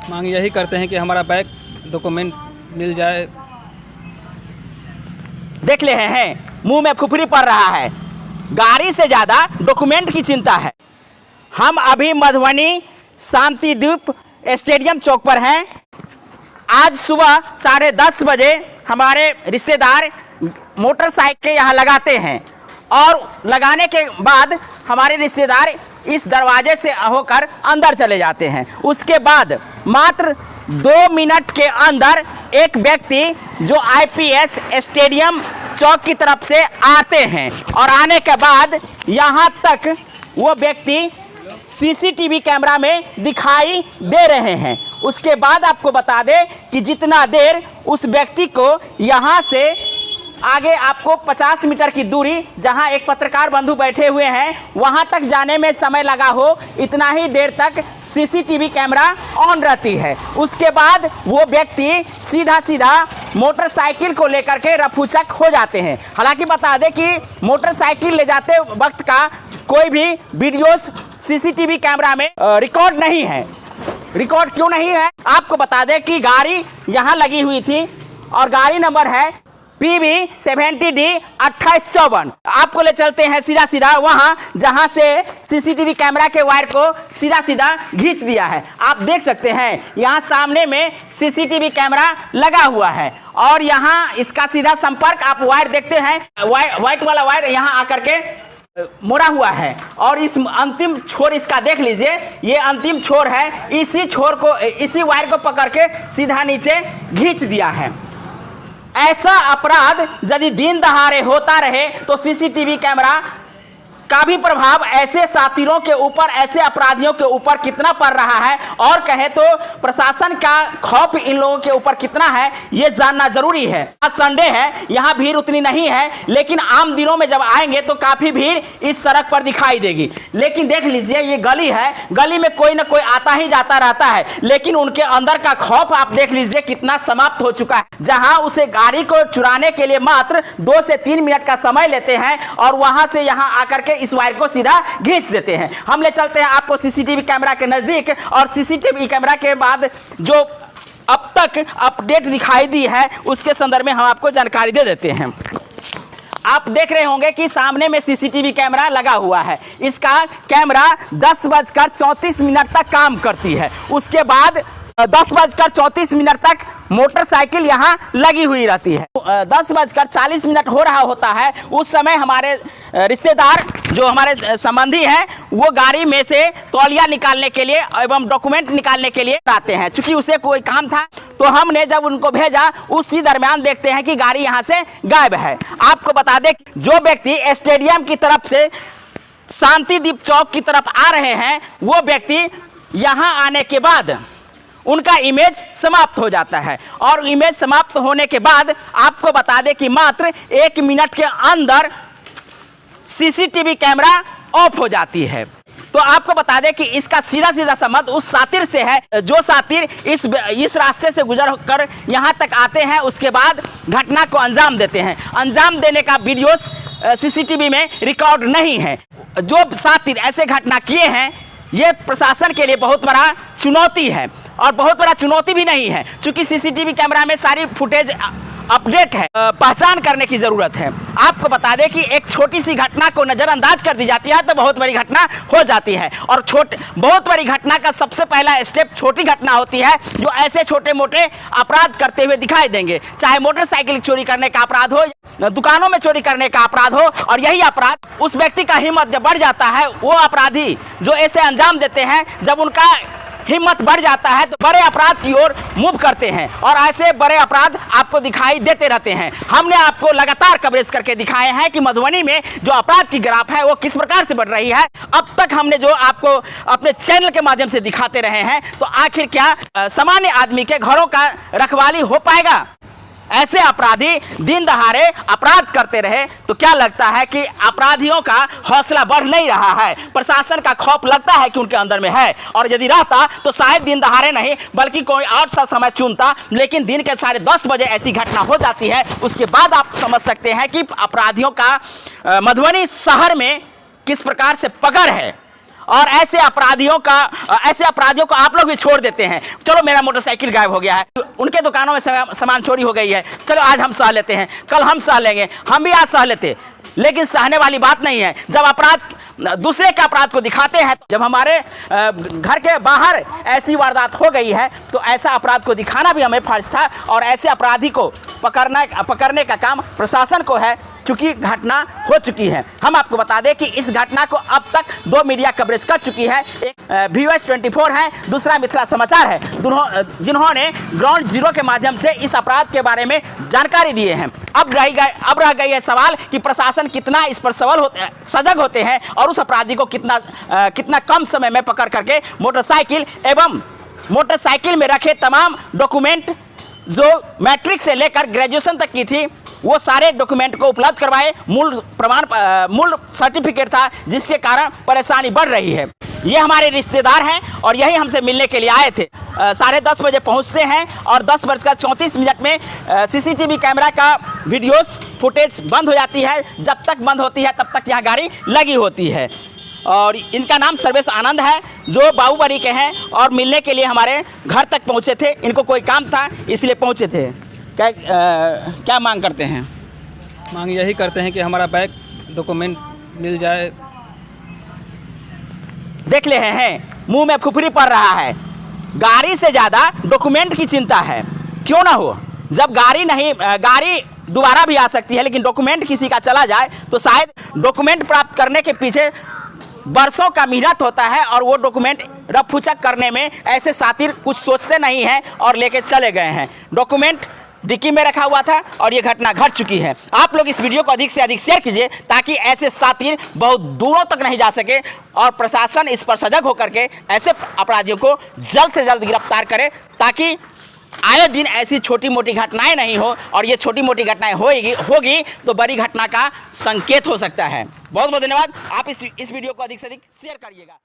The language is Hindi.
मांग यही करते हैं कि हमारा बैग डॉक्यूमेंट मिल जाए। देख ले हैं मुंह में फुफरी पड़ रहा है, गाड़ी से ज़्यादा डॉक्यूमेंट की चिंता है। हम अभी मधुबनी शांतिद्वीप स्टेडियम चौक पर हैं। आज सुबह 10:30 बजे हमारे रिश्तेदार मोटरसाइकिल यहाँ लगाते हैं और लगाने के बाद हमारे रिश्तेदार इस दरवाजे से होकर अंदर चले जाते हैं। उसके बाद मात्र 2 मिनट के अंदर एक व्यक्ति जो आईपीएस स्टेडियम चौक की तरफ से आते हैं और आने के बाद यहाँ तक वो व्यक्ति सीसीटीवी कैमरा में दिखाई दे रहे हैं। उसके बाद आपको बता दें कि जितना देर उस व्यक्ति को यहाँ से आगे आपको 50 मीटर की दूरी जहाँ एक पत्रकार बंधु बैठे हुए हैं वहाँ तक जाने में समय लगा हो, इतना ही देर तक सीसीटीवी कैमरा ऑन रहती है। उसके बाद वो व्यक्ति सीधा मोटरसाइकिल को लेकर के रफूचक हो जाते हैं। हालांकि बता दें कि मोटरसाइकिल ले जाते वक्त का कोई भी वीडियोस सीसीटीवी कैमरा में रिकॉर्ड नहीं है। रिकॉर्ड क्यों नहीं है? आपको बता दें कि गाड़ी यहाँ लगी हुई थी और गाड़ी नंबर है PB 70D 2854। आपको ले चलते हैं सीधा वहाँ जहाँ से सीसीटीवी कैमरा के वायर को सीधा खींच दिया है। आप देख सकते हैं यहाँ सामने में सीसीटीवी कैमरा लगा हुआ है और यहाँ इसका सीधा संपर्क आप वायर देखते हैं, व्हाइट वाला वायर यहाँ आकर के मोड़ा हुआ है और इस अंतिम छोर इसका देख लीजिए, ये अंतिम छोर है। इसी छोर को, इसी वायर को पकड़ के सीधा नीचे खींच दिया है। ऐसा अपराध यदि दिन दहाड़े होता रहे तो सीसीटीवी कैमरा का भी प्रभाव ऐसे साथीरों के ऊपर, ऐसे अपराधियों के ऊपर कितना पड़ रहा है और कहे तो प्रशासन का खौफ इन लोगों के ऊपर कितना है, ये जानना जरूरी है। आज संडे है, यहाँ भीड़ उतनी नहीं है, लेकिन आम दिनों में जब आएंगे तो काफी भीड़ इस सड़क पर दिखाई देगी। लेकिन देख लीजिए ये गली है, गली में कोई ना कोई आता ही जाता रहता है, लेकिन उनके अंदर का खौफ आप देख लीजिए कितना समाप्त हो चुका है। जहां उसे गाड़ी को चुराने के लिए मात्र 2 से 3 मिनट का समय लेते हैं और वहां से यहां आकर के इस वायर को सीधा खींच देते हैं। हम ले चलते हैं आपको सीसीटीवी कैमरा के नजदीक और सीसीटीवी कैमरा के बाद जो अब तक अपडेट दिखाई दी है उसके संदर्भ में हम आपको जानकारी दे देते हैं। आप देख रहे होंगे कि सामने में सीसीटीवी कैमरा लगा हुआ है। इसका कैमरा 10:34 तक काम करती है। उसके बाद 10:34 तक मोटरसाइकिल यहाँ लगी हुई रहती है। 10:40 हो रहा होता है, उस समय हमारे रिश्तेदार जो हमारे संबंधी हैं वो गाड़ी में से तौलिया निकालने के लिए एवं डॉक्यूमेंट निकालने के लिए आते हैं। चूंकि उसे कोई काम था तो हमने जब उनको भेजा उसी दरमियान देखते हैं कि गाड़ी यहाँ से गायब है। आपको बता दें जो व्यक्ति स्टेडियम की तरफ से शांतिद्वीप चौक की तरफ आ रहे हैं वो व्यक्ति यहाँ आने के बाद उनका इमेज समाप्त हो जाता है और इमेज समाप्त होने के बाद आपको बता दें कि मात्र 1 मिनट के अंदर सीसीटीवी कैमरा ऑफ हो जाती है। तो आपको बता दें कि इसका सीधा संबंध उस सातिर से है जो सातिर इस रास्ते से गुजर कर यहाँ तक आते हैं, उसके बाद घटना को अंजाम देते हैं। अंजाम देने का वीडियोस सीसीटीवी में रिकॉर्ड नहीं है। जो सातिर ऐसे घटना किए हैं ये प्रशासन के लिए बहुत बड़ा चुनौती है और बहुत बड़ा चुनौती भी नहीं है, क्योंकि सीसीटीवी कैमरा में सारी फुटेज अपडेट है, पहचान करने की जरूरत है। आपको बता दें कि एक छोटी सी घटना को नजरअंदाज कर दी जाती है तो बहुत बड़ी घटना हो जाती है और बहुत बड़ी घटना का सबसे पहला स्टेप छोटी घटना होती है जो ऐसे छोटे मोटे अपराध करते हुए दिखाई देंगे, चाहे मोटरसाइकिल चोरी करने का अपराध हो, दुकानों में चोरी करने का अपराध हो। और यही अपराध उस व्यक्ति का हिम्मत जब बढ़ जाता है, वो अपराधी जो ऐसे अंजाम देते हैं जब उनका हिम्मत बढ़ जाता है तो बड़े अपराध की ओर मूव करते हैं और ऐसे बड़े अपराध आपको दिखाई देते रहते हैं। हमने आपको लगातार कवरेज करके दिखाए हैं कि मधुबनी में जो अपराध की ग्राफ है वो किस प्रकार से बढ़ रही है। अब तक हमने जो आपको अपने चैनल के माध्यम से दिखाते रहे हैं, तो आखिर क्या सामान्य आदमी के घरों का रखवाली हो पाएगा? ऐसे अपराधी दिन दहाड़े अपराध करते रहे तो क्या लगता है कि अपराधियों का हौसला बढ़ नहीं रहा है। प्रशासन का खौफ लगता है कि उनके अंदर में है, और यदि रहता तो शायद दिन दहाड़े नहीं बल्कि कोई और सा समय चुनता, लेकिन दिन के 10:30 बजे ऐसी घटना हो जाती है। उसके बाद आप समझ सकते हैं कि अपराधियों का मधुबनी शहर में किस प्रकार से पकड़ है। और ऐसे अपराधियों को आप लोग भी छोड़ देते हैं। चलो मेरा मोटरसाइकिल गायब हो गया है, उनके दुकानों में सामान चोरी हो गई है, चलो आज हम सह लेते हैं, कल हम सह लेंगे, हम भी आज सह लेते। लेकिन सहने वाली बात नहीं है। जब अपराध दूसरे के अपराध को दिखाते हैं, जब हमारे घर के बाहर ऐसी वारदात हो गई है तो ऐसा अपराध को दिखाना भी हमें फर्ज था, और ऐसे अपराधी को पकड़ने का काम प्रशासन को है, चूंकि घटना हो चुकी है। हम आपको बता दें कि इस घटना को अब तक 2 मीडिया कवरेज कर चुकी है। एक VOS 24 है, दूसरा मिथिला समाचार है, जिन्होंने ग्राउंड जीरो के माध्यम से इस अपराध के बारे में जानकारी दिए हैं। अब रह गई है सवाल कि प्रशासन कितना इस पर सजग होते हैं और उस अपराधी को कितना कम समय में पकड़ करके मोटरसाइकिल में रखे तमाम डॉक्यूमेंट जो मैट्रिक से लेकर ग्रेजुएशन तक की थी वो सारे डॉक्यूमेंट को उपलब्ध करवाए। मूल सर्टिफिकेट था, जिसके कारण परेशानी बढ़ रही है। ये हमारे रिश्तेदार हैं और यही हमसे मिलने के लिए आए थे। 10:30 बजे पहुंचते हैं और 10:34 में CCTV कैमरा का वीडियोस फुटेज बंद हो जाती है। जब तक बंद होती है तब तक यहाँ गाड़ी लगी होती है। और इनका नाम सर्वेश आनंद है, जो बाबूबड़ी के हैं और मिलने के लिए हमारे घर तक पहुँचे थे। इनको कोई काम था इसलिए पहुँचे थे। क्या मांग करते हैं? मांग यही करते हैं कि हमारा बैग डॉक्यूमेंट मिल जाए। देख ले हैं मुंह में फुफरी पड़ रहा है। गाड़ी से ज़्यादा डॉक्यूमेंट की चिंता है। क्यों ना हो, जब गाड़ी दोबारा भी आ सकती है, लेकिन डॉक्यूमेंट किसी का चला जाए तो शायद डॉक्यूमेंट प्राप्त करने के पीछे बरसों का मेहनत होता है, और वो डॉक्यूमेंट रफूचक करने में ऐसे साथी कुछ सोचते नहीं हैं और लेके चले गए हैं। डॉक्यूमेंट डिक्की में रखा हुआ था और ये घटना घट चुकी है। आप लोग इस वीडियो को अधिक से अधिक शेयर कीजिए ताकि ऐसे साथी बहुत दूरों तक नहीं जा सके, और प्रशासन इस पर सजग होकर के ऐसे अपराधियों को जल्द से जल्द गिरफ्तार करे, ताकि आए दिन ऐसी छोटी मोटी घटनाएं नहीं हो। और ये छोटी मोटी घटनाएं होगी तो बड़ी घटना का संकेत हो सकता है। बहुत बहुत धन्यवाद। आप इस वीडियो को अधिक से अधिक शेयर करिएगा।